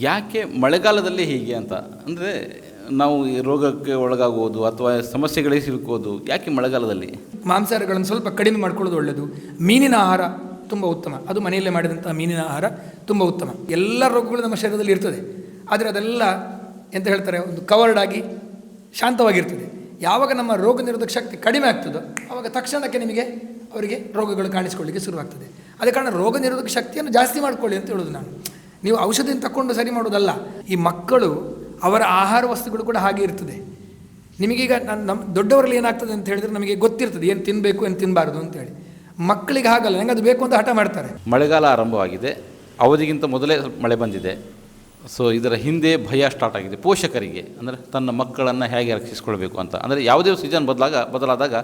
ಯಾಕೆ ಮಳೆಗಾಲದಲ್ಲಿ ಹೀಗೆ ಅಂತ ಅಂದರೆ ನಾವು ಈ ರೋಗಕ್ಕೆ ಒಳಗಾಗುವುದು ಅಥವಾ ಸಮಸ್ಯೆಗಳಿಗೆ ಸಿಲುಕೋದು ಯಾಕೆ ಮಳೆಗಾಲದಲ್ಲಿ? ಮಾಂಸಾಹಾರಗಳನ್ನು ಸ್ವಲ್ಪ ಕಡಿಮೆ ಮಾಡ್ಕೊಳ್ಳೋದು ಒಳ್ಳೆಯದು. ಮೀನಿನ ಆಹಾರ ತುಂಬ ಉತ್ತಮ, ಅದು ಮನೆಯಲ್ಲೇ ಮಾಡಿದಂಥ ಮೀನಿನ ಆಹಾರ ತುಂಬ ಉತ್ತಮ. ಎಲ್ಲ ರೋಗಗಳು ನಮ್ಮ ಶರೀರದಲ್ಲಿ ಇರ್ತದೆ, ಆದರೆ ಅದೆಲ್ಲ ಎಂತ ಹೇಳ್ತಾರೆ, ಒಂದು ಕವರ್ಡ್ ಆಗಿ ಶಾಂತವಾಗಿರ್ತದೆ. ಯಾವಾಗ ನಮ್ಮ ರೋಗ ನಿರೋಧಕ ಶಕ್ತಿ ಕಡಿಮೆ ಆಗ್ತದೋ ಆವಾಗ ತಕ್ಷಣಕ್ಕೆ ಅವರಿಗೆ ರೋಗಗಳು ಕಾಣಿಸ್ಕೊಳ್ಳಿಕ್ಕೆ ಶುರುವಾಗ್ತದೆ. ಅದೇ ಕಾರಣ ರೋಗ ನಿರೋಧಕ ಶಕ್ತಿಯನ್ನು ಜಾಸ್ತಿ ಮಾಡ್ಕೊಳ್ಳಿ ಅಂತ ಹೇಳೋದು ನಾನು. ನೀವು ಔಷಧಿಯನ್ನು ತಗೊಂಡು ಸರಿ ಮಾಡೋದಲ್ಲ. ಈ ಮಕ್ಕಳು ಅವರ ಆಹಾರ ವಸ್ತುಗಳು ಕೂಡ ಹಾಗೆ ಇರ್ತದೆ. ನಿಮಗೀಗ ನಮ್ಮ ದೊಡ್ಡವರಲ್ಲಿ ಏನಾಗ್ತದೆ ಅಂತ ಹೇಳಿದ್ರೆ ನಮಗೆ ಗೊತ್ತಿರ್ತದೆ ಏನು ತಿನ್ನಬೇಕು ಏನು ತಿನ್ನಬಾರ್ದು ಅಂತೇಳಿ. ಮಕ್ಕಳಿಗೆ ಹಾಗಲ್ಲ, ನಂಗೆ ಅದು ಬೇಕು ಅಂತ ಹಠ ಮಾಡ್ತಾರೆ. ಮಳೆಗಾಲ ಆರಂಭವಾಗಿದೆ, ಅವಧಿಗಿಂತ ಮೊದಲೇ ಮಳೆ ಬಂದಿದೆ. ಸೊ ಇದರ ಹಿಂದೆ ಭಯ ಸ್ಟಾರ್ಟ್ ಆಗಿದೆ ಪೋಷಕರಿಗೆ, ಅಂದರೆ ತನ್ನ ಮಕ್ಕಳನ್ನು ಹೇಗೆ ರಕ್ಷಿಸ್ಕೊಳ್ಬೇಕು ಅಂತ. ಅಂದರೆ ಯಾವುದೇ ಸೀಸನ್ ಬದಲಾದಾಗ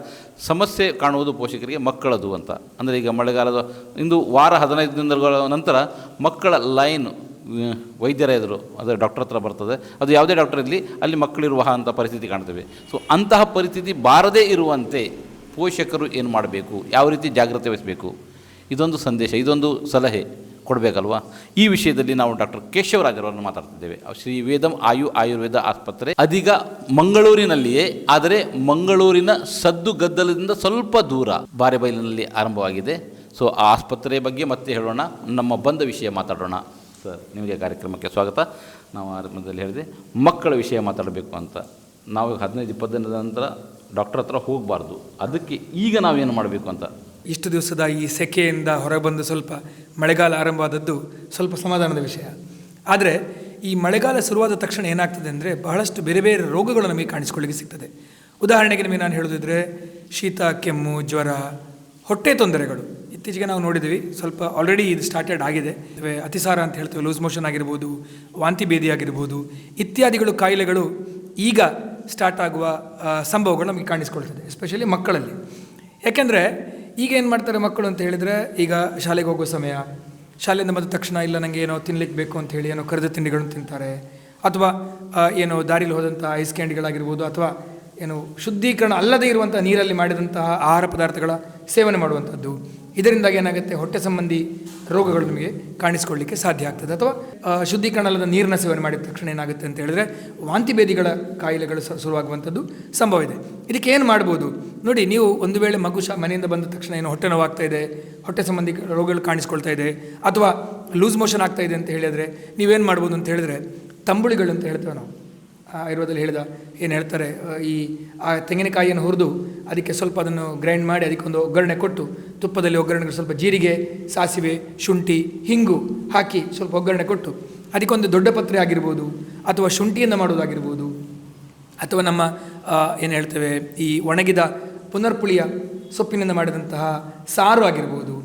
ಸಮಸ್ಯೆ ಕಾಣುವುದು ಪೋಷಕರಿಗೆ ಮಕ್ಕಳದು ಅಂತ. ಅಂದರೆ ಈಗ ಮಳೆಗಾಲದ ಇಂದು ವಾರ 15 ದಿನಗಳ ನಂತರ ಮಕ್ಕಳ ಲೈನ್ ವೈದ್ಯರ ಎದುರು, ಅದರ ಡಾಕ್ಟರ್ ಹತ್ರ ಬರ್ತದೆ. ಅದು ಯಾವುದೇ ಡಾಕ್ಟರ್ ಇರಲಿ, ಅಲ್ಲಿ ಮಕ್ಕಳಿರುವ ಅಂಥ ಪರಿಸ್ಥಿತಿ ಕಾಣ್ತೇವೆ. ಸೊ ಅಂತಹ ಪರಿಸ್ಥಿತಿ ಬಾರದೇ ಇರುವಂತೆ ಪೋಷಕರು ಏನು ಮಾಡಬೇಕು, ಯಾವ ರೀತಿ ಜಾಗ್ರತೆ ವಹಿಸಬೇಕು, ಇದೊಂದು ಸಂದೇಶ, ಇದೊಂದು ಸಲಹೆ ಕೊಡಬೇಕಲ್ವಾ? ಈ ವಿಷಯದಲ್ಲಿ ನಾವು ಡಾಕ್ಟರ್ ಕೇಶವರಾಜರವರನ್ನು ಮಾತಾಡ್ತಿದ್ದೇವೆ. ಶ್ರೀ ವೇದಂ ಆಯುರ್ವೇದ ಆಸ್ಪತ್ರೆ ಅದೀಗ ಮಂಗಳೂರಿನಲ್ಲಿಯೇ, ಆದರೆ ಮಂಗಳೂರಿನ ಸದ್ದು ಗದ್ದಲದಿಂದ ಸ್ವಲ್ಪ ದೂರ ಬಾರೆಬೈಲಿನಲ್ಲಿ ಆರಂಭವಾಗಿದೆ. ಸೊ ಆ ಆಸ್ಪತ್ರೆಯ ಬಗ್ಗೆ ಮತ್ತೆ ಹೇಳೋಣ, ನಮ್ಮ ಬಂದ ವಿಷಯ ಮಾತಾಡೋಣ. ಸರ್, ನಿಮಗೆ ಕಾರ್ಯಕ್ರಮಕ್ಕೆ ಸ್ವಾಗತ. ನಾವು ಆರಂಭದಲ್ಲಿ ಹೇಳಿದೆ ಮಕ್ಕಳ ವಿಷಯ ಮಾತಾಡಬೇಕು ಅಂತ. ನಾವು 15-20 ದಿನದ ನಂತರ ಡಾಕ್ಟರ್ ಹತ್ರ ಹೋಗಬಾರ್ದು, ಅದಕ್ಕೆ ಈಗ ನಾವೇನು ಮಾಡಬೇಕು ಅಂತ. ಇಷ್ಟು ದಿವಸದ ಈ ಸೆಕೆಯಿಂದ ಹೊರಬಂದು ಸ್ವಲ್ಪ ಮಳೆಗಾಲ ಆರಂಭವಾದದ್ದು ಸ್ವಲ್ಪ ಸಮಾಧಾನದ ವಿಷಯ. ಆದರೆ ಈ ಮಳೆಗಾಲ ಶುರುವಾದ ತಕ್ಷಣ ಏನಾಗ್ತದೆ ಅಂದರೆ ಬಹಳಷ್ಟು ಬೇರೆ ಬೇರೆ ರೋಗಗಳು ನಮಗೆ ಕಾಣಿಸ್ಕೊಳ್ಳಿಕ್ಕೆ ಸಿಗ್ತದೆ. ಉದಾಹರಣೆಗೆ ನಿಮಗೆ ನಾನು ಹೇಳೋದಿದ್ರೆ ಶೀತ, ಕೆಮ್ಮು, ಜ್ವರ, ಹೊಟ್ಟೆ ತೊಂದರೆಗಳು. ಇತ್ತೀಚೆಗೆ ನಾವು ನೋಡಿದ್ವಿ, ಸ್ವಲ್ಪ ಆಲ್ರೆಡಿ ಇದು ಸ್ಟಾರ್ಟೆಡ್ ಆಗಿದೆ. ಅತಿಸಾರ ಅಂತ ಹೇಳ್ತೇವೆ, ಲೂಸ್ ಮೋಷನ್ ಆಗಿರ್ಬೋದು, ವಾಂತಿ ಭೇದಿ ಆಗಿರ್ಬೋದು, ಇತ್ಯಾದಿಗಳು ಕಾಯಿಲೆಗಳು ಈಗ ಸ್ಟಾರ್ಟ್ ಆಗುವ ಸಂಭವಗಳು ನಮಗೆ ಕಾಣಿಸ್ಕೊಳ್ತದೆ, ಎಸ್ಪೆಷಲಿ ಮಕ್ಕಳಲ್ಲಿ. ಯಾಕೆಂದರೆ ಈಗ ಏನು ಮಾಡ್ತಾರೆ ಮಕ್ಕಳು ಅಂತ ಹೇಳಿದರೆ, ಈಗ ಶಾಲೆಗೆ ಹೋಗೋ ಸಮಯ, ಶಾಲೆಯಿಂದ ಬಂದ ತಕ್ಷಣ ಇಲ್ಲ ನನಗೆ ಏನೋ ತಿನ್ನಲಿಕ್ಕೆ ಬೇಕು ಅಂತ ಹೇಳಿ ಏನೋ ಕರೆದ ತಿಂಡಿಗಳನ್ನು ತಿಂತಾರೆ, ಅಥವಾ ಏನೋ ದಾರಿಲಿ ಹೋದಂಥ ಐಸ್ ಕ್ಯಾಂಡಿಗಳಾಗಿರ್ಬೋದು, ಅಥವಾ ಏನು ಶುದ್ಧೀಕರಣ ಅಲ್ಲದೇ ಇರುವಂಥ ನೀರಲ್ಲಿ ಮಾಡಿದಂತಹ ಆಹಾರ ಪದಾರ್ಥಗಳ ಸೇವನೆ ಮಾಡುವಂಥದ್ದು. ಇದರಿಂದಾಗಿ ಏನಾಗುತ್ತೆ, ಹೊಟ್ಟೆ ಸಂಬಂಧಿ ರೋಗಗಳು ನಮಗೆ ಕಾಣಿಸ್ಕೊಳ್ಳಿಕ್ಕೆ ಸಾಧ್ಯ ಆಗ್ತದೆ. ಅಥವಾ ಶುದ್ಧೀಕರಣ ಅಲ್ಲದ ನೀರಿನ ಸೇವನೆ ಮಾಡಿದ ತಕ್ಷಣ ಏನಾಗುತ್ತೆ ಅಂತ ಹೇಳಿದ್ರೆ ವಾಂತಿ ಭೇದಿಗಳ ಕಾಯಿಲೆಗಳು ಶುರುವಾಗುವಂಥದ್ದು ಸಂಭವ ಇದೆ. ಇದಕ್ಕೆ ಏನು ಮಾಡ್ಬೋದು ನೋಡಿ, ನೀವು ಒಂದು ವೇಳೆ ಮಗು ಮನೆಯಿಂದ ಬಂದ ತಕ್ಷಣ ಏನು ಹೊಟ್ಟೆ ನೋವಾಗ್ತಾ ಇದೆ, ಹೊಟ್ಟೆ ಸಂಬಂಧಿ ರೋಗಗಳು ಕಾಣಿಸ್ಕೊಳ್ತಾ ಇದೆ, ಅಥವಾ ಲೂಸ್ ಮೋಷನ್ ಆಗ್ತಾ ಇದೆ ಅಂತ ಹೇಳಿದರೆ ನೀವೇನು ಮಾಡ್ಬೋದು ಅಂತ ಹೇಳಿದ್ರೆ, ತಂಬುಳಿಗಳು ಅಂತ ಹೇಳ್ತೇವೆ ನಾವು ಆಯುರ್ವೇದದಲ್ಲಿ ಹೇಳಿದ ಏನು ಹೇಳ್ತಾರೆ, ಈ ತೆಂಗಿನಕಾಯಿಯನ್ನು ಹುರಿದು ಅದಕ್ಕೆ ಸ್ವಲ್ಪ ಅದನ್ನು ಗ್ರೈಂಡ್ ಮಾಡಿ ಅದಕ್ಕೊಂದು ಒಗ್ಗರಣೆ ಕೊಟ್ಟು, ತುಪ್ಪದಲ್ಲಿ ಒಗ್ಗರಣೆಗೆ ಸ್ವಲ್ಪ ಜೀರಿಗೆ, ಸಾಸಿವೆ, ಶುಂಠಿ, ಹಿಂಗು ಹಾಕಿ ಸ್ವಲ್ಪ ಒಗ್ಗರಣೆ ಕೊಟ್ಟು ಅದಕ್ಕೊಂದು ದೊಡ್ಡ ಪತ್ರೆ ಆಗಿರ್ಬೋದು, ಅಥವಾ ಶುಂಠಿಯಿಂದ ಮಾಡೋದಾಗಿರ್ಬೋದು, ಅಥವಾ ನಮ್ಮ ಏನು ಹೇಳ್ತೇವೆ ಈ ಒಣಗಿದ ಪುನರ್ಪುಳಿಯ ಸೊಪ್ಪಿನಿಂದ ಮಾಡಿದಂತಹ ಸಾರು ಆಗಿರ್ಬೋದು,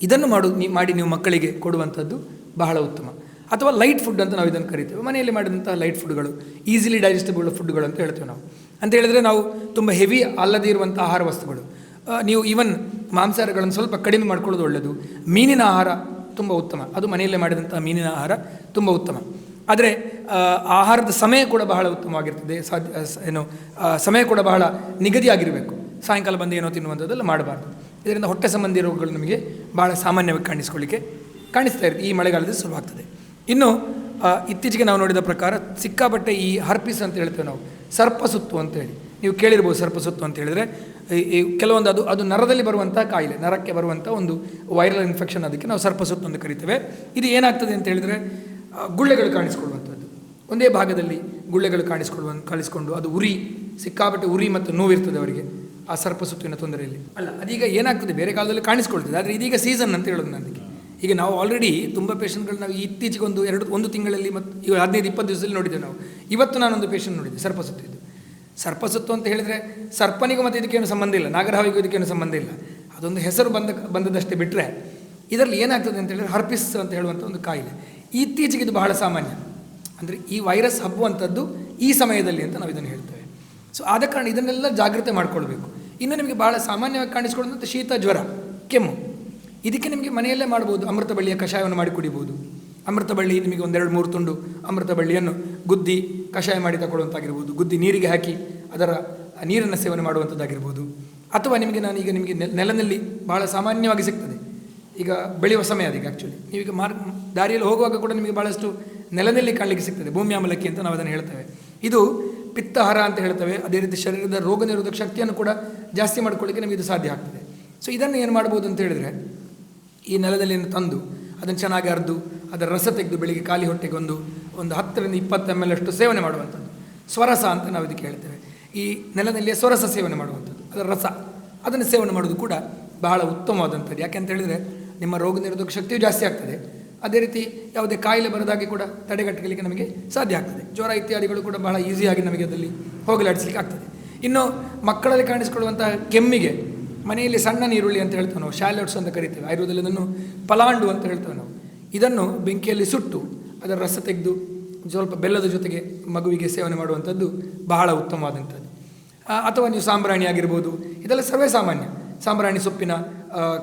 ಇದನ್ನು ಮಾಡಿ ನೀವು ಮಕ್ಕಳಿಗೆ ಕೊಡುವಂಥದ್ದು ಬಹಳ ಉತ್ತಮ. ಅಥವಾ ಲೈಟ್ ಫುಡ್ ಅಂತ ನಾವು ಇದನ್ನು ಕರಿತೇವೆ, ಮನೆಯಲ್ಲಿ ಮಾಡಿದಂಥ ಲೈಟ್ ಫುಡ್ಗಳು, ಈಸಿಲಿ ಡೈಜೆಸ್ಟಬಲ್ ಫುಡ್ಗಳು ಅಂತ ಹೇಳ್ತೇವೆ ನಾವು. ಅಂತ ಹೇಳಿದ್ರೆ ನಾವು ತುಂಬ ಹೆವಿ ಅಲ್ಲದೇ ಇರುವಂಥ ಆಹಾರ ವಸ್ತುಗಳು, ನೀವು ಈವನ್ ಮಾಂಸಾಹಾರಗಳನ್ನು ಸ್ವಲ್ಪ ಕಡಿಮೆ ಮಾಡ್ಕೊಳ್ಳೋದು ಒಳ್ಳೆಯದು. ಮೀನಿನ ಆಹಾರ ತುಂಬ ಉತ್ತಮ, ಅದು ಮನೆಯಲ್ಲೇ ಮಾಡಿದಂಥ ಮೀನಿನ ಆಹಾರ ತುಂಬ ಉತ್ತಮ. ಆದರೆ ಆಹಾರದ ಸಮಯ ಕೂಡ ಬಹಳ ಉತ್ತಮವಾಗಿರ್ತದೆ. ಸಮಯ ಕೂಡ ಬಹಳ ನಿಗದಿಯಾಗಿರಬೇಕು. ಸಾಯಂಕಾಲ ಬಂದು ಏನೋ ತಿನ್ನುವಂಥದ್ದೆಲ್ಲ ಮಾಡಬಾರ್ದು. ಇದರಿಂದ ಹೊಟ್ಟೆ ಸಂಬಂಧಿ ರೋಗಗಳು ನಮಗೆ ಭಾಳ ಸಾಮಾನ್ಯವಾಗಿ ಕಾಣಿಸ್ತಾ ಇರುತ್ತೆ, ಈ ಮಳೆಗಾಲದಲ್ಲಿ ಶುರುವಾಗ್ತದೆ. ಇನ್ನು ಇತ್ತೀಚೆಗೆ ನಾವು ನೋಡಿದ ಪ್ರಕಾರ ಸಿಕ್ಕಾಪಟ್ಟೆ ಈ ಹರ್ಪಿಸ್ ಅಂತ ಹೇಳ್ತೇವೆ ನಾವು, ಸರ್ಪಸುತ್ತು ಅಂತೇಳಿ ನೀವು ಕೇಳಿರ್ಬೋದು. ಸರ್ಪಸುತ್ತು ಅಂತ ಹೇಳಿದರೆ ಕೆಲವೊಂದು ಅದು ನರದಲ್ಲಿ ಬರುವಂಥ ಕಾಯಿಲೆ, ನರಕ್ಕೆ ಬರುವಂಥ ಒಂದು ವೈರಲ್ ಇನ್ಫೆಕ್ಷನ್, ಅದಕ್ಕೆ ನಾವು ಸರ್ಪಸುತ್ತು ಅಂತ ಕರಿತೇವೆ. ಇದು ಏನಾಗ್ತದೆ ಅಂತ ಹೇಳಿದರೆ ಗುಳ್ಳೆಗಳು ಕಾಣಿಸ್ಕೊಳ್ಳುವಂಥದ್ದು, ಒಂದೇ ಭಾಗದಲ್ಲಿ ಗುಳ್ಳೆಗಳು ಕಾಣಿಸ್ಕೊಂಡು ಅದು ಸಿಕ್ಕಾಪಟ್ಟೆ ಉರಿ ಮತ್ತು ನೋವಿರ್ತದೆ ಅವರಿಗೆ ಆ ಸರ್ಪಸುತ್ತಿನ ತೊಂದರೆಯಲ್ಲಿ. ಅದೀಗ ಏನಾಗ್ತದೆ, ಬೇರೆ ಕಾಲದಲ್ಲಿ ಕಾಣಿಸ್ಕೊಳ್ತದೆ, ಆದರೆ ಇದೀಗ ಸೀಸನ್ ಅಂತ ಹೇಳೋದು ನನಗೆ. ಈಗ ನಾವು ಆಲ್ರೆಡಿ ತುಂಬ ಪೇಷಂಟ್ಗಳು ನಾವು ಇತ್ತೀಚೆಗೆ ಒಂದು ತಿಂಗಳಲ್ಲಿ ಮತ್ತು 15-20 ದಿವಸದಲ್ಲಿ ನೋಡಿದ್ದೇವೆ ನಾವು. ಇವತ್ತು ನಾನೊಂದು ಪೇಷಂಟ್ ನೋಡಿದ್ದೆ ಸರ್ಪಸುತ್ತು. ಇದು ಸರ್ಪಸುತ್ತು ಅಂತ ಹೇಳಿದರೆ ಸರ್ಪನಿಗೂ ಮತ್ತು ಇದಕ್ಕೇನು ಸಂಬಂಧ ಇಲ್ಲ, ನಾಗರಹಾವಿಗೂ ಇದಕ್ಕೇನು ಸಂಬಂಧ ಇಲ್ಲ, ಅದೊಂದು ಹೆಸರು ಬಂದದಷ್ಟೇ ಬಿಟ್ಟರೆ ಇದರಲ್ಲಿ ಏನಾಗ್ತದೆ ಅಂತ ಹೇಳಿದರೆ ಹರ್ಪಿಸ್ ಅಂತ ಹೇಳುವಂಥ ಒಂದು ಕಾಯಿಲೆ. ಇತ್ತೀಚೆಗೆ ಇದು ಬಹಳ ಸಾಮಾನ್ಯ, ಅಂದರೆ ಈ ವೈರಸ್ ಹಬ್ಬುವಂಥದ್ದು ಈ ಸಮಯದಲ್ಲಿ ಅಂತ ನಾವು ಇದನ್ನು ಹೇಳ್ತೇವೆ. ಸೊ ಆದ ಕಾರಣ ಇದನ್ನೆಲ್ಲ ಜಾಗ್ರತೆ ಮಾಡ್ಕೊಳ್ಬೇಕು. ಇನ್ನು ನಿಮಗೆ ಬಹಳ ಸಾಮಾನ್ಯವಾಗಿ ಕಾಣಿಸ್ಕೊಳ್ಳುವಂಥ ಶೀತ, ಜ್ವರ, ಕೆಮ್ಮು, ಇದಕ್ಕೆ ನಿಮಗೆ ಮನೆಯಲ್ಲೇ ಮಾಡ್ಬೋದು. ಅಮೃತ ಬಳ್ಳಿಯ ಕಷಾಯವನ್ನು ಮಾಡಿ ಕುಡಿಬೋದು. ಅಮೃತ ಬಳ್ಳಿ ನಿಮಗೆ 1-2-3 ತುಂಡು ಅಮೃತ ಬಳ್ಳಿಯನ್ನು ಗುದ್ದಿ ಕಷಾಯ ಮಾಡಿ ತಗೊಳ್ಳುವಂಥಾಗಿರ್ಬೋದು, ಗುದ್ದಿ ನೀರಿಗೆ ಹಾಕಿ ಅದರ ನೀರನ್ನು ಸೇವನೆ ಮಾಡುವಂಥದ್ದಾಗಿರ್ಬೋದು. ಅಥವಾ ನಿಮಗೆ ನೆಲದಲ್ಲಿ ಭಾಳ ಸಾಮಾನ್ಯವಾಗಿ ಸಿಗ್ತದೆ, ಈಗ ಬೆಳೆಯುವ ಸಮಯ ಅದಕ್ಕೆ. ಆ್ಯಕ್ಚುಲಿ ನೀವೀಗ ದಾರಿಯಲ್ಲಿ ಹೋಗುವಾಗ ಕೂಡ ನಿಮಗೆ ಭಾಳಷ್ಟು ನೆಲದಲ್ಲಿ ಕಾಣಲಿಕ್ಕೆ ಸಿಗ್ತದೆ. ಭೂಮಿ ಆಮಲಕ್ಕಿ ಅಂತ ನಾವು ಅದನ್ನು ಹೇಳ್ತೇವೆ. ಇದು ಪಿತ್ತಹಾರ ಅಂತ ಹೇಳ್ತೇವೆ. ಅದೇ ರೀತಿ ಶರೀರದ ರೋಗ ನಿರೋಧಕ ಶಕ್ತಿಯನ್ನು ಕೂಡ ಜಾಸ್ತಿ ಮಾಡ್ಕೊಳ್ಳಿಕ್ಕೆ ನಮಗೆ ಇದು ಸಾಧ್ಯ ಆಗ್ತದೆ. ಸೊ ಇದನ್ನು ಏನು ಮಾಡ್ಬೋದು ಅಂತ ಹೇಳಿದರೆ, ಈ ನೆಲದಲ್ಲಿ ತಂದು ಅದನ್ನು ಚೆನ್ನಾಗಿ ಅರ್ದು ಅದರ ರಸ ತೆಗೆದು ಬೆಳಿಗ್ಗೆ ಖಾಲಿ ಹೊಟ್ಟೆಗೆ ಒಂದು 10ರಿಂದ 20 ml ಅಷ್ಟು ಸೇವನೆ ಮಾಡುವಂಥದ್ದು. ಸ್ವರಸ ಅಂತ ನಾವು ಇದಕ್ಕೆ ಹೇಳ್ತೇವೆ. ಈ ನೆಲದಲ್ಲಿಯೇ ಸ್ವರಸ ಸೇವನೆ ಮಾಡುವಂಥದ್ದು, ಅದರ ರಸ ಅದನ್ನು ಸೇವನೆ ಮಾಡೋದು ಕೂಡ ಬಹಳ ಉತ್ತಮವಾದಂಥದ್ದು. ಯಾಕೆ ಅಂತ ಹೇಳಿದರೆ ನಿಮ್ಮ ರೋಗ ನಿರೋಧಕ ಶಕ್ತಿಯು ಜಾಸ್ತಿ ಆಗ್ತದೆ. ಅದೇ ರೀತಿ ಯಾವುದೇ ಕಾಯಿಲೆ ಬರದಾಗಿ ಕೂಡ ತಡೆಗಟ್ಟಲಿಕ್ಕೆ ನಮಗೆ ಸಾಧ್ಯ ಆಗ್ತದೆ. ಜ್ವರ ಇತ್ಯಾದಿಗಳು ಕೂಡ ಬಹಳ ಈಸಿಯಾಗಿ ನಮಗೆ ಅದರಲ್ಲಿ ಹೋಗಲಾಡಿಸಲಿಕ್ಕೆ ಆಗ್ತದೆ. ಇನ್ನು ಮಕ್ಕಳಲ್ಲಿ ಕಾಣಿಸಿಕೊಳ್ಳುವಂತಹ ಕೆಮ್ಮಿಗೆ ಮನೆಯಲ್ಲಿ ಸಣ್ಣ ನೀರುಳ್ಳಿ ಅಂತ ಹೇಳ್ತೇವೆ ನಾವು, ಶಾಲೆಟ್ಸ್ ಅಂತ ಕರಿತೇವೆ. ಆಯುರ್ವೇದದಲ್ಲಿ ಇದನ್ನು ಪಲಾಂಡು ಅಂತ ಹೇಳ್ತೇವೆ ನಾವು. ಇದನ್ನು ಬೆಂಕಿಯಲ್ಲಿ ಸುಟ್ಟು ಅದರ ರಸ ತೆಗೆದು ಸ್ವಲ್ಪ ಬೆಲ್ಲದ ಜೊತೆಗೆ ಮಗುವಿಗೆ ಸೇವನೆ ಮಾಡುವಂಥದ್ದು ಬಹಳ ಉತ್ತಮವಾದಂಥದ್ದು. ಅಥವಾ ನೀವು ಸಾಂಬ್ರಾಣಿ ಆಗಿರ್ಬೋದು, ಇದೆಲ್ಲ ಸರ್ವೇ ಸಾಮಾನ್ಯ. ಸಾಂಬ್ರಾಣಿ ಸೊಪ್ಪಿನ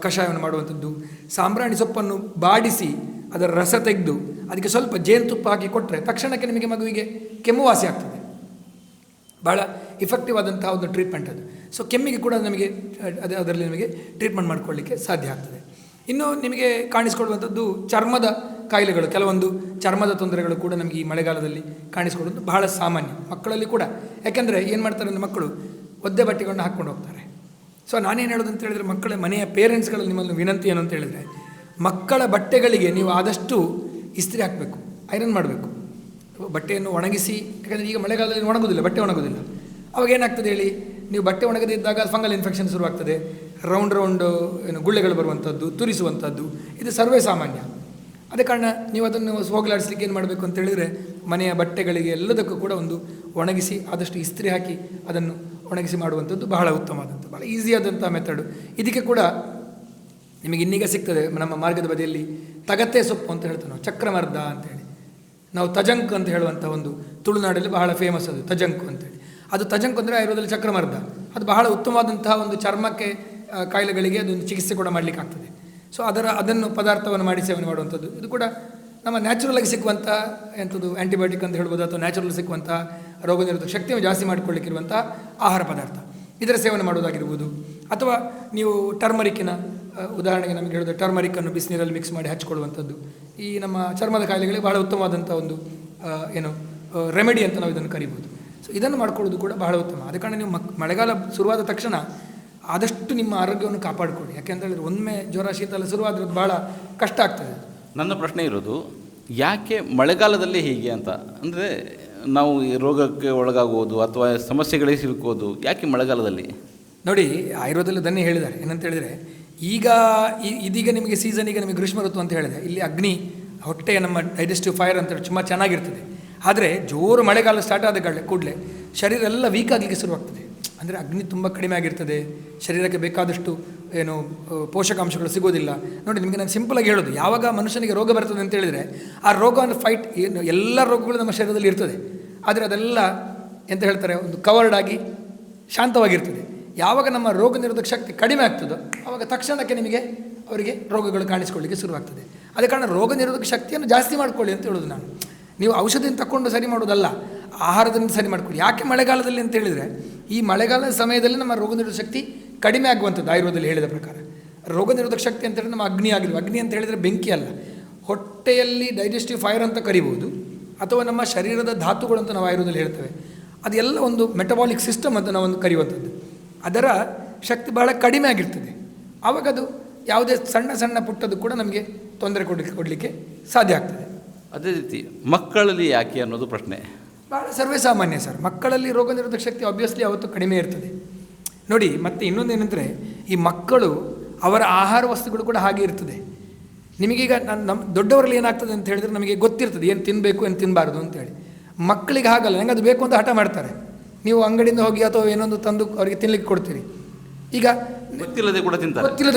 ಕಷಾಯವನ್ನು ಮಾಡುವಂಥದ್ದು, ಸಾಂಬ್ರಾಣಿ ಸೊಪ್ಪನ್ನು ಬಾಡಿಸಿ ಅದರ ರಸ ತೆಗೆದು ಅದಕ್ಕೆ ಸ್ವಲ್ಪ ಜೇನುತುಪ್ಪ ಹಾಕಿ ಕೊಟ್ಟರೆ ತಕ್ಷಣಕ್ಕೆ ನಿಮಗೆ ಮಗುವಿಗೆ ಕೆಮ್ಮು ವಾಸಿ ಆಗ್ತದೆ. ಭಾಳ ಇಫೆಕ್ಟಿವ್ ಆದಂತಹ ಒಂದು ಟ್ರೀಟ್ಮೆಂಟ್ ಅದು. ಸೊ ಕೆಮ್ಮಿಗೆ ಕೂಡ ನಮಗೆ ಅದರಲ್ಲಿ ನಮಗೆ ಟ್ರೀಟ್ಮೆಂಟ್ ಮಾಡ್ಕೊಳ್ಳಿಕ್ಕೆ ಸಾಧ್ಯ ಆಗ್ತದೆ. ಇನ್ನು ನಿಮಗೆ ಕಾಣಿಸ್ಕೊಳ್ಳುವಂಥದ್ದು ಚರ್ಮದ ಕಾಯಿಲೆಗಳು, ಕೆಲವೊಂದು ಚರ್ಮದ ತೊಂದರೆಗಳು ಕೂಡ ನಮಗೆ ಈ ಮಳೆಗಾಲದಲ್ಲಿ ಕಾಣಿಸ್ಕೊಳ್ಳೋದು ಬಹಳ ಸಾಮಾನ್ಯ. ಮಕ್ಕಳಲ್ಲಿ ಕೂಡ, ಯಾಕೆಂದರೆ ಏನು ಮಾಡ್ತಾರೆ ಅಂದರೆ ಮಕ್ಕಳು ಒದ್ದೆ ಬಟ್ಟೆಗಳನ್ನ ಹಾಕ್ಕೊಂಡು ಹೋಗ್ತಾರೆ. ಸೊ ನಾನೇನು ಹೇಳೋದು ಅಂತ ಹೇಳಿದರೆ, ಮನೆಯ ಪೇರೆಂಟ್ಸ್ಗಳಲ್ಲಿ ನಿಮ್ಮಲ್ಲಿ ವಿನಂತಿ ಏನು ಅಂತ ಹೇಳಿದರೆ, ಮಕ್ಕಳ ಬಟ್ಟೆಗಳಿಗೆ ನೀವು ಆದಷ್ಟು ಇಸ್ತ್ರಿ ಹಾಕಬೇಕು, ಐರನ್ ಮಾಡಬೇಕು. ಬಟ್ಟೆಯನ್ನು ಒಣಗಿಸಿ, ಯಾಕಂದರೆ ಈಗ ಮಳೆಗಾಲದಲ್ಲಿ ಒಣಗೋದಿಲ್ಲ, ಬಟ್ಟೆ ಒಣಗೋದಿಲ್ಲ. ಅವಾಗ ಏನಾಗ್ತದೆ ಹೇಳಿ, ನೀವು ಬಟ್ಟೆ ಒಣಗದೇ ಇದ್ದಾಗ ಫಂಗಲ್ ಇನ್ಫೆಕ್ಷನ್ ಶುರುವಾಗ್ತದೆ. ರೌಂಡ್ ಗುಳ್ಳೆಗಳು ಬರುವಂಥದ್ದು, ತುರಿಸುವಂಥದ್ದು, ಇದು ಸರ್ವೇ ಸಾಮಾನ್ಯ. ಅದೇ ಕಾರಣ ನೀವು ಅದನ್ನು ಹೋಗಲಾಡಿಸ್ಲಿಕ್ಕೆ ಏನು ಮಾಡಬೇಕು ಅಂತ ಹೇಳಿದರೆ, ಮನೆಯ ಬಟ್ಟೆಗಳಿಗೆ ಎಲ್ಲದಕ್ಕೂ ಕೂಡ ಒಂದು ಒಣಗಿಸಿ ಆದಷ್ಟು ಇಸ್ತ್ರಿ ಹಾಕಿ ಅದನ್ನು ಒಣಗಿಸಿ ಮಾಡುವಂಥದ್ದು ಬಹಳ ಉತ್ತಮವಾದಂಥ, ಬಹಳ ಈಸಿಯಾದಂಥ ಮೆಥಡು. ಇದಕ್ಕೆ ಕೂಡ ನಿಮಗೆ ಇನ್ನೀಗ ಸಿಗ್ತದೆ ನಮ್ಮ ಮಾರ್ಗದ ಬದಿಯಲ್ಲಿ ತಗತೆ ಸೊಪ್ಪು ಅಂತ ಹೇಳ್ತೇವೆ ನಾವು, ಚಕ್ರಮರ್ದ ಅಂತೇಳಿ. ನಾವು ತಜಂಕ್ ಅಂತ ಹೇಳುವಂಥ ಒಂದು ತುಳುನಾಡಲ್ಲಿ ಬಹಳ ಫೇಮಸ್ ಅದು ತಜಂಕು ಅಂತೇಳಿ. ಅದು ತಜಂಕು ಅಂದರೆ ಆಯುರ್ವೇದದಲ್ಲಿ ಚಕ್ರಮರ್ದ. ಅದು ಬಹಳ ಉತ್ತಮವಾದಂತಹ ಒಂದು ಚರ್ಮಕ್ಕೆ ಕಾಯಿಲೆಗಳಿಗೆ ಅದೊಂದು ಚಿಕಿತ್ಸೆ ಕೂಡ ಮಾಡಲಿಕ್ಕೆ ಆಗ್ತದೆ. ಸೊ ಅದನ್ನು ಪದಾರ್ಥವನ್ನು ಮಾಡಿ ಸೇವನೆ ಮಾಡುವಂಥದ್ದು, ಇದು ಕೂಡ ನಮ್ಮ ನ್ಯಾಚುರಲಾಗಿ ಸಿಕ್ಕುವಂಥ ಎಂಥದ್ದು ಆ್ಯಂಟಿಬಯೋಟಿಕ್ ಅಂತ ಹೇಳ್ಬೋದು, ಅಥವಾ ನ್ಯಾಚುರಲ್ ಸಿಕ್ಕುವಂಥ ರೋಗ ನಿರೋಧಕ ಶಕ್ತಿಯನ್ನು ಜಾಸ್ತಿ ಮಾಡಿಕೊಳ್ಳಿಕ್ಕಿರುವಂಥ ಆಹಾರ ಪದಾರ್ಥ, ಇದರ ಸೇವನೆ ಮಾಡೋದಾಗಿರ್ಬೋದು. ಅಥವಾ ನೀವು ಟರ್ಮರಿಕ್ಕಿನ ಉದಾಹರಣೆಗೆ ನಮಗೆ ಹೇಳಿದ್ರೆ ಟರ್ಮರಿಕ್ಕನ್ನು ಬಿಸಿನೀರಲ್ಲಿ ಮಿಕ್ಸ್ ಮಾಡಿ ಹಚ್ಕೊಳ್ಳುವಂಥದ್ದು ಈ ನಮ್ಮ ಚರ್ಮದ ಕಾಯಿಲೆಗಳಿಗೆ ಬಹಳ ಉತ್ತಮವಾದಂಥ ಒಂದು ರೆಮಿಡಿ ಅಂತ ನಾವು ಇದನ್ನು ಕರಿಬೋದು. ಸೊ ಇದನ್ನು ಮಾಡ್ಕೊಳ್ಳೋದು ಕೂಡ ಬಹಳ ಉತ್ತಮ. ಅದ ಕಾರಣ ನೀವು ಮಳೆಗಾಲ ಶುರುವಾದ ತಕ್ಷಣ ಆದಷ್ಟು ನಿಮ್ಮ ಆರೋಗ್ಯವನ್ನು ಕಾಪಾಡಿಕೊಳ್ಳಿ. ಯಾಕೆಂತ ಹೇಳಿದ್ರೆ ಒಮ್ಮೆ ಜ್ವರ ಶೀತ ಎಲ್ಲ ಶುರುವಾದ್ರೆ ಭಾಳ ಕಷ್ಟ ಆಗ್ತದೆ. ನನ್ನ ಪ್ರಶ್ನೆ ಇರೋದು, ಯಾಕೆ ಮಳೆಗಾಲದಲ್ಲಿ ಹೀಗೆ ಅಂತ? ಅಂದರೆ ನಾವು ಈ ರೋಗಕ್ಕೆ ಒಳಗಾಗುವುದು ಅಥವಾ ಸಮಸ್ಯೆಗಳಿಗೆ ಸಿಲುಕೋದು ಯಾಕೆ ಮಳೆಗಾಲದಲ್ಲಿ? ನೋಡಿ, ಆಯುರ್ವೇದದಲ್ಲಿ ಅದನ್ನೇ ಹೇಳಿದ್ದಾರೆ. ಏನಂತ ಹೇಳಿದರೆ, ಇದೀಗ ನಿಮಗೆ ಸೀಸನ್, ಈಗ ನಿಮಗೆ ಗ್ರೀಷ್ಮ ಋತು ಅಂತ ಹೇಳಿದೆ, ಇಲ್ಲಿ ಅಗ್ನಿ ಹೊಟ್ಟೆಯ ನಮ್ಮ ಡೈಜೆಸ್ಟಿವ್ ಫೈರ್ ಅಂತ ತುಂಬ ಚೆನ್ನಾಗಿರ್ತದೆ. ಆದರೆ ಜೋರು ಮಳೆಗಾಲ ಸ್ಟಾರ್ಟ್ ಆದ ಕೂಡಲೇ ಶರೀರ ಎಲ್ಲ ವೀಕ್ ಆಗಲಿಕ್ಕೆ ಶುರುವಾಗ್ತದೆ. ಅಂದರೆ ಅಗ್ನಿ ತುಂಬ ಕಡಿಮೆ ಆಗಿರ್ತದೆ, ಶರೀರಕ್ಕೆ ಬೇಕಾದಷ್ಟು ಪೋಷಕಾಂಶಗಳು ಸಿಗೋದಿಲ್ಲ. ನೋಡಿ, ನಿಮಗೆ ನಾನು ಸಿಂಪಲಾಗಿ ಹೇಳೋದು, ಯಾವಾಗ ಮನುಷ್ಯನಿಗೆ ರೋಗ ಬರ್ತದೆ ಅಂತ ಹೇಳಿದರೆ ಆ ರೋಗವನ್ನು ಎಲ್ಲ ರೋಗಗಳು ನಮ್ಮ ಶರೀರದಲ್ಲಿ ಇರ್ತದೆ. ಆದರೆ ಅದೆಲ್ಲ ಎಂತ ಹೇಳ್ತಾರೆ, ಒಂದು ಕವರ್ಡ್ ಆಗಿ ಶಾಂತವಾಗಿರ್ತದೆ. ಯಾವಾಗ ನಮ್ಮ ರೋಗ ನಿರೋಧಕ ಶಕ್ತಿ ಕಡಿಮೆ ಆಗ್ತದೋ ಆವಾಗ ತಕ್ಷಣಕ್ಕೆ ಅವರಿಗೆ ರೋಗಗಳು ಕಾಣಿಸ್ಕೊಳ್ಳಿಕ್ಕೆ ಶುರುವಾಗ್ತದೆ. ಅದೇ ಕಾರಣ ರೋಗ ನಿರೋಧಕ ಶಕ್ತಿಯನ್ನು ಜಾಸ್ತಿ ಮಾಡ್ಕೊಳ್ಳಿ ಅಂತ ಹೇಳೋದು ನಾನು. ನೀವು ಔಷಧಿಯನ್ನು ತಗೊಂಡು ಸರಿ ಮಾಡೋದಲ್ಲ, ಆಹಾರದಿಂದ ಸರಿ ಮಾಡ್ಕೊಳ್ಳಿ. ಯಾಕೆ ಮಳೆಗಾಲದಲ್ಲಿ ಅಂತ ಹೇಳಿದರೆ, ಈ ಮಳೆಗಾಲದ ಸಮಯದಲ್ಲಿ ನಮ್ಮ ರೋಗ ನಿರೋಧಕ ಶಕ್ತಿ ಕಡಿಮೆ ಆಗುವಂಥದ್ದು ಆಯುರ್ವೇದದಲ್ಲಿ ಹೇಳಿದ ಪ್ರಕಾರ. ರೋಗ ನಿರೋಧಕ ಶಕ್ತಿ ಅಂತ ಹೇಳಿದ್ರೆ ನಮ್ಮ ಅಗ್ನಿ ಆಗಿರುವ, ಅಗ್ನಿ ಅಂತ ಹೇಳಿದರೆ ಬೆಂಕಿ ಅಲ್ಲ, ಹೊಟ್ಟೆಯಲ್ಲಿ ಡೈಜೆಸ್ಟಿವ್ ಫೈರ್ ಅಂತ ಕರಿಬೋದು, ಅಥವಾ ನಮ್ಮ ಶರೀರದ ಧಾತುಗಳು ಅಂತ ನಾವು ಆಯುರ್ವೇದದಲ್ಲಿ ಹೇಳ್ತೇವೆ. ಅದೆಲ್ಲ ಒಂದು ಮೆಟಬಾಲಿಕ್ ಸಿಸ್ಟಮ್ ಅಂತ ನಾವು ಒಂದು ಕರೆಯುವಂಥದ್ದು. ಅದರ ಶಕ್ತಿ ಬಹಳ ಕಡಿಮೆ ಆಗಿರ್ತದೆ. ಆವಾಗ ಅದು ಯಾವುದೇ ಸಣ್ಣ ಸಣ್ಣ ಪುಟ್ಟದ್ದು ಕೂಡ ನಮಗೆ ತೊಂದರೆ ಕೊಡಲಿಕ್ಕೆ ಸಾಧ್ಯ ಆಗ್ತದೆ. ಅದೇ ರೀತಿ ಮಕ್ಕಳಲ್ಲಿ ಯಾಕೆ ಅನ್ನೋದು ಪ್ರಶ್ನೆ. ಭಾಳ ಸರ್ವೇ ಸಾಮಾನ್ಯ ಸರ್. ಮಕ್ಕಳಲ್ಲಿ ರೋಗ ನಿರೋಧಕ ಶಕ್ತಿ ಆಬ್ವಿಯಸ್ಲಿ ಯಾವತ್ತೂ ಕಡಿಮೆ ಇರ್ತದೆ. ನೋಡಿ, ಮತ್ತು ಇನ್ನೊಂದೇನೆಂದರೆ, ಈ ಮಕ್ಕಳು ಅವರ ಆಹಾರ ವಸ್ತುಗಳು ಕೂಡ ಹಾಗೆ ಇರ್ತದೆ. ನಿಮಗೀಗ ನಮ್ಮ ದೊಡ್ಡವರಲ್ಲಿ ಏನಾಗ್ತದೆ ಅಂತ ಹೇಳಿದ್ರೆ ನಮಗೆ ಗೊತ್ತಿರ್ತದೆ ಏನು ತಿನ್ನಬೇಕು ಏನು ತಿನ್ನಬಾರ್ದು ಅಂತೇಳಿ. ಮಕ್ಕಳಿಗೆ ಹಾಗಲ್ಲ, ನಂಗೆ ಅದು ಬೇಕು ಅಂತ ಹಠ ಮಾಡ್ತಾರೆ. ನೀವು ಅಂಗಡಿಯಿಂದ ಹೋಗಿ ಅಥವಾ ಏನೊಂದು ತಂದು ಅವರಿಗೆ ತಿನ್ನಲಿಕ್ಕೆ ಕೊಡ್ತೀರಿ. ಈಗ ಗೊತ್ತಿಲ್ಲದೆ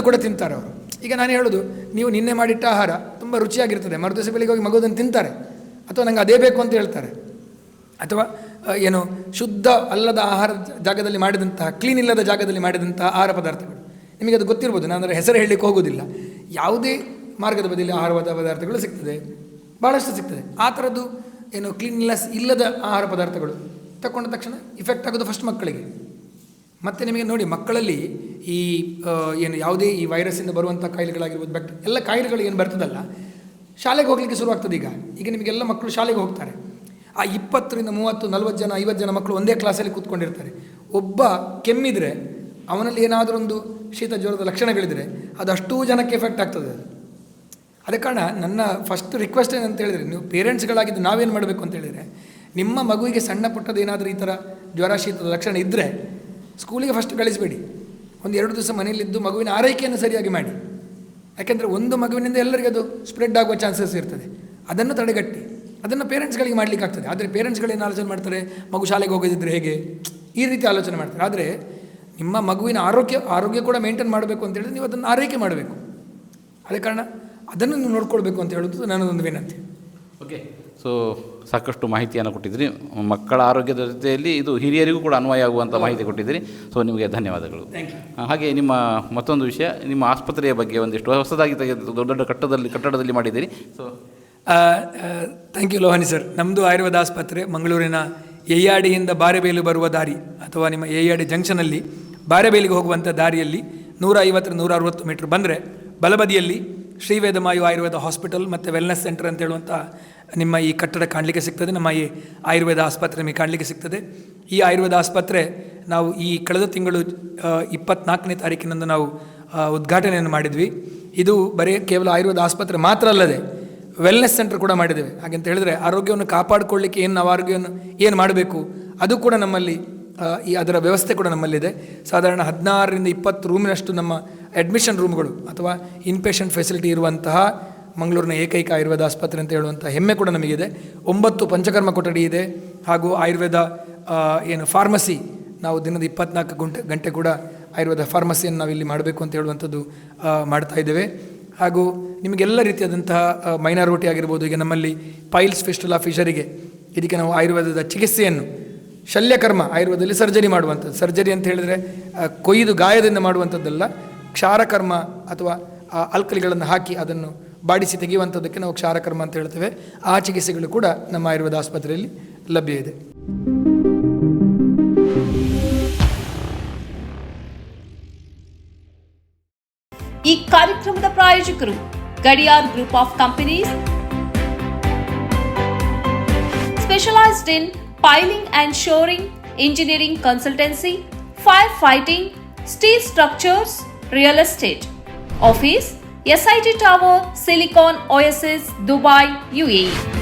ಕೂಡ ತಿಂತಾರೆ ಅವರು. ಈಗ ನಾನು ಹೇಳೋದು, ನೀವು ನಿನ್ನೆ ಮಾಡಿಟ್ಟ ಆಹಾರ ತುಂಬ ರುಚಿಯಾಗಿರ್ತದೆ, ಮರುದಿವಸ ಬೆಳಿಗ್ಗೆ ಹೋಗಿ ಮಗುದನ್ನು ತಿಂತಾರೆ, ಅಥವಾ ನಂಗೆ ಅದೇ ಬೇಕು ಅಂತ ಹೇಳ್ತಾರೆ. ಅಥವಾ ಏನು ಶುದ್ಧ ಅಲ್ಲದ ಆಹಾರ ಜಾಗದಲ್ಲಿ ಮಾಡಿದಂತಹ, ಕ್ಲೀನ್ ಇಲ್ಲದ ಜಾಗದಲ್ಲಿ ಮಾಡಿದಂತಹ ಆಹಾರ ಪದಾರ್ಥಗಳು ನಿಮಗೆ ಅದು ಗೊತ್ತಿರ್ಬೋದು. ನಾನು ಅದರ ಹೆಸರು ಹೇಳಲಿಕ್ಕೆ ಹೋಗೋದಿಲ್ಲ. ಯಾವುದೇ ಮಾರ್ಗದ ಬದಿಯಲ್ಲಿ ಆಹಾರ ಪದಾರ್ಥಗಳು ಸಿಗ್ತದೆ, ಭಾಳಷ್ಟು ಸಿಗ್ತದೆ. ಆ ಥರದ್ದು ಏನು ಕ್ಲೀನ್ನೆಸ್ ಇಲ್ಲದ ಆಹಾರ ಪದಾರ್ಥಗಳು ತಗೊಂಡ ತಕ್ಷಣ ಇಫೆಕ್ಟ್ ಆಗೋದು ಫಸ್ಟ್ ಮಕ್ಕಳಿಗೆ. ಮತ್ತು ನಿಮಗೆ ನೋಡಿ, ಮಕ್ಕಳಲ್ಲಿ ಯಾವುದೇ ಈ ವೈರಸ್ಸಿಂದ ಬರುವಂಥ ಕಾಯಿಲೆಗಳಾಗಿರ್ಬೋದು, ಎಲ್ಲ ಕಾಯಿಲೆಗಳು ಏನು ಬರ್ತದಲ್ಲ, ಶಾಲೆಗೆ ಹೋಗಲಿಕ್ಕೆ ಶುರುವಾಗ್ತದೆ. ಈಗ ನಿಮಗೆಲ್ಲ ಮಕ್ಕಳು ಶಾಲೆಗೆ ಹೋಗ್ತಾರೆ. ಆ 20ರಿಂದ 30, 40 ಜನ, 50 ಜನ ಮಕ್ಕಳು ಒಂದೇ ಕ್ಲಾಸಲ್ಲಿ ಕೂತ್ಕೊಂಡಿರ್ತಾರೆ. ಒಬ್ಬ ಕೆಮ್ಮಿದರೆ ಅವನಲ್ಲಿ ಏನಾದರೂ ಒಂದು ಶೀತ ಜ್ವರದ ಲಕ್ಷಣಗಳಿದ್ರೆ ಅದು ಅಷ್ಟೂ ಜನಕ್ಕೆ ಎಫೆಕ್ಟ್ ಆಗ್ತದೆ. ಅದ ಕಾರಣ ನನ್ನ ಫಸ್ಟ್ ರಿಕ್ವೆಸ್ಟ್ ಏನಂತ ಹೇಳಿದರೆ, ನೀವು ಪೇರೆಂಟ್ಸ್ಗಳಾಗಿದ್ದು ನಾವೇನು ಮಾಡಬೇಕು ಅಂತ ಹೇಳಿದರೆ, ನಿಮ್ಮ ಮಗುವಿಗೆ ಸಣ್ಣ ಪುಟ್ಟದ್ದು ಏನಾದರೂ ಈ ಥರ ಜ್ವರ ಶೀತದ ಲಕ್ಷಣ ಇದ್ದರೆ ಸ್ಕೂಲಿಗೆ ಫಸ್ಟ್ ಕಳಿಸಬೇಡಿ. 1-2 ದಿವಸ ಮನೆಯಲ್ಲಿದ್ದು ಮಗುವಿನ ಆರೈಕೆಯನ್ನು ಸರಿಯಾಗಿ ಮಾಡಿ. ಯಾಕೆಂದರೆ ಒಂದು ಮಗುವಿನಿಂದ ಎಲ್ಲರಿಗೂ ಅದು ಸ್ಪ್ರೆಡ್ ಆಗುವ ಚಾನ್ಸಸ್ ಇರ್ತದೆ. ಅದನ್ನು ತಡೆಗಟ್ಟಿ, ಅದನ್ನು ಪೇರೆಂಟ್ಸ್ಗಳಿಗೆ ಮಾಡಲಿಕ್ಕೆ ಆಗ್ತದೆ. ಆದರೆ ಪೇರೆಂಟ್ಸ್ಗಳೇನು ಆಲೋಚನೆ ಮಾಡ್ತಾರೆ, ಮಗು ಶಾಲೆಗೆ ಹೋಗೋದಿದ್ರೆ ಹೇಗೆ, ಈ ರೀತಿ ಆಲೋಚನೆ ಮಾಡ್ತಾರೆ. ಆದರೆ ನಿಮ್ಮ ಮಗುವಿನ ಆರೋಗ್ಯ ಕೂಡ ಮೇಂಟೈನ್ ಮಾಡಬೇಕು ಅಂತ ಹೇಳಿದ್ರೆ ನೀವು ಅದನ್ನು ಆರೈಕೆ ಮಾಡಬೇಕು. ಅದೇ ಕಾರಣ ಅದನ್ನು ನೀವು ನೋಡ್ಕೊಳ್ಬೇಕು ಅಂತ ಹೇಳೋದು ನನ್ನದೊಂದು ವಿನಂತಿ. ಓಕೆ, ಸೊ ಸಾಕಷ್ಟು ಮಾಹಿತಿಯನ್ನು ಕೊಟ್ಟಿದ್ದೀರಿ. ಮಕ್ಕಳ ಆರೋಗ್ಯದ ಜೊತೆಯಲ್ಲಿ ಇದು ಹಿರಿಯರಿಗೂ ಕೂಡ ಅನ್ವಯ ಆಗುವಂಥ ಮಾಹಿತಿ ಕೊಟ್ಟಿದ್ದೀರಿ. ಸೊ ನಿಮಗೆ ಧನ್ಯವಾದಗಳು. ಹಾಗೆ ನಿಮ್ಮ ಮತ್ತೊಂದು ವಿಷಯ, ನಿಮ್ಮ ಆಸ್ಪತ್ರೆಯ ಬಗ್ಗೆ ಒಂದಿಷ್ಟು ಹೊಸದಾಗಿ ದೊಡ್ಡ ಕಟ್ಟಡದಲ್ಲಿ ಮಾಡಿದ್ದೀರಿ. So thank you Lohani sir. ನಮ್ಮದು ಆಯುರ್ವೇದ ಆಸ್ಪತ್ರೆ ಮಂಗಳೂರಿನ ಯಯ್ಯಾಡಿಯಿಂದ ಬಾರೆಬೇಲು ಬರುವ ದಾರಿ ಅಥವಾ ನಿಮ್ಮ ಯಯ್ಯಾಡಿ ಜಂಕ್ಷನಲ್ಲಿ ಬಾರೆಬೇಲಿಗೆ ಹೋಗುವಂಥ ದಾರಿಯಲ್ಲಿ 150-160 ಮೀಟ್ರ್ ಬಂದರೆ ಬಲಬದಿಯಲ್ಲಿ ಶ್ರೀವೇದಮಾಯು ಆಯುರ್ವೇದ ಹಾಸ್ಪಿಟಲ್ ಮತ್ತು ವೆಲ್ನೆಸ್ ಸೆಂಟರ್ ಅಂತ ಹೇಳುವಂಥ ನಿಮ್ಮ ಈ ಕಟ್ಟಡ ಕಾಣಲಿಕ್ಕೆ ಸಿಗ್ತದೆ. ನಮ್ಮ ಈ ಆಯುರ್ವೇದ ಆಸ್ಪತ್ರೆ ನಿಮಗೆ ಕಾಣಲಿಕ್ಕೆ ಸಿಗ್ತದೆ. ಈ ಆಯುರ್ವೇದ ಆಸ್ಪತ್ರೆ ನಾವು ಈ ಕಳೆದ ತಿಂಗಳು 24ನೇ ತಾರೀಕಿನಂದು ನಾವು ಉದ್ಘಾಟನೆಯನ್ನು ಮಾಡಿದ್ವಿ. ಇದು ಬರೀ ಕೇವಲ ಆಯುರ್ವೇದ ಆಸ್ಪತ್ರೆ ಮಾತ್ರ ಅಲ್ಲದೆ ವೆಲ್ನೆಸ್ ಸೆಂಟರ್ ಕೂಡ ಮಾಡಿದ್ದೇವೆ. ಹಾಗೆಂತ ಹೇಳಿದರೆ ಆರೋಗ್ಯವನ್ನು ಕಾಪಾಡಿಕೊಳ್ಳಿಕ್ಕೆ ನಾವು ಆರೋಗ್ಯವನ್ನು ಏನು ಮಾಡಬೇಕು ಅದು ಕೂಡ ನಮ್ಮಲ್ಲಿ ಅದರ ವ್ಯವಸ್ಥೆ ಕೂಡ ನಮ್ಮಲ್ಲಿದೆ. ಸಾಧಾರಣ 16-20 ರೂಮಿನಷ್ಟು ನಮ್ಮ ಅಡ್ಮಿಷನ್ ರೂಮ್ಗಳು ಅಥವಾ ಇನ್ಪೇಷಂಟ್ ಫೆಸಿಲಿಟಿ ಇರುವಂತಹ ಮಂಗಳೂರಿನ ಏಕೈಕ ಆಯುರ್ವೇದ ಆಸ್ಪತ್ರೆ ಅಂತ ಹೇಳುವಂಥ ಹೆಮ್ಮೆ ಕೂಡ ನಮಗಿದೆ. 9 ಪಂಚಕರ್ಮ ಕೊಠಡಿ ಇದೆ. ಹಾಗೂ ಆಯುರ್ವೇದ ಫಾರ್ಮಸಿ, ನಾವು ದಿನದ 24 ಗಂಟೆ ಕೂಡ ಆಯುರ್ವೇದ ಫಾರ್ಮಸಿಯನ್ನು ನಾವಿಲ್ಲಿ ಮಾಡಬೇಕು ಅಂತ ಹೇಳುವಂಥದ್ದು ಮಾಡ್ತಾ ಇದ್ದೇವೆ. ಹಾಗೂ ನಿಮಗೆಲ್ಲ ರೀತಿಯಾದಂತಹ ಮೈನಾರಿಟಿ ಆಗಿರ್ಬೋದು. ಈಗ ನಮ್ಮಲ್ಲಿ ಪೈಲ್ಸ್ ಫಿಸ್ಟುಲಾ ಫಿಷರಿಗೆ ಇದಕ್ಕೆ ನಾವು ಆಯುರ್ವೇದದ ಚಿಕಿತ್ಸೆಯನ್ನು, ಶಲ್ಯಕರ್ಮ ಆಯುರ್ವೇದದಲ್ಲಿ ಸರ್ಜರಿ ಮಾಡುವಂಥದ್ದು, ಸರ್ಜರಿ ಅಂತ ಹೇಳಿದರೆ ಕೊಯ್ದು ಗಾಯದಿಂದ ಮಾಡುವಂಥದ್ದಲ್ಲ, ಕ್ಷಾರಕರ್ಮ ಅಥವಾ ಆಲ್ಕಲಿಗಳನ್ನು ಹಾಕಿ ಅದನ್ನು ಬಾಡಿಸಿ ತೆಗೆಯುವಂಥದ್ದಕ್ಕೆ ನಾವು ಕ್ಷಾರಕರ್ಮ ಅಂತ ಹೇಳ್ತೇವೆ. ಆ ಚಿಕಿತ್ಸೆಗಳು ಕೂಡ ನಮ್ಮ ಆಯುರ್ವೇದ ಆಸ್ಪತ್ರೆಯಲ್ಲಿ ಲಭ್ಯ ಇದೆ. ಈ ಕಾರ್ಯಕ್ರಮದ ಪ್ರಾಯೋಜಕರು Gadiyar group of companies, specialised in piling and shoring, engineering consultancy, firefighting, steel structures, real estate. Office, SIT Tower, Silicon Oasis, Dubai, UAE.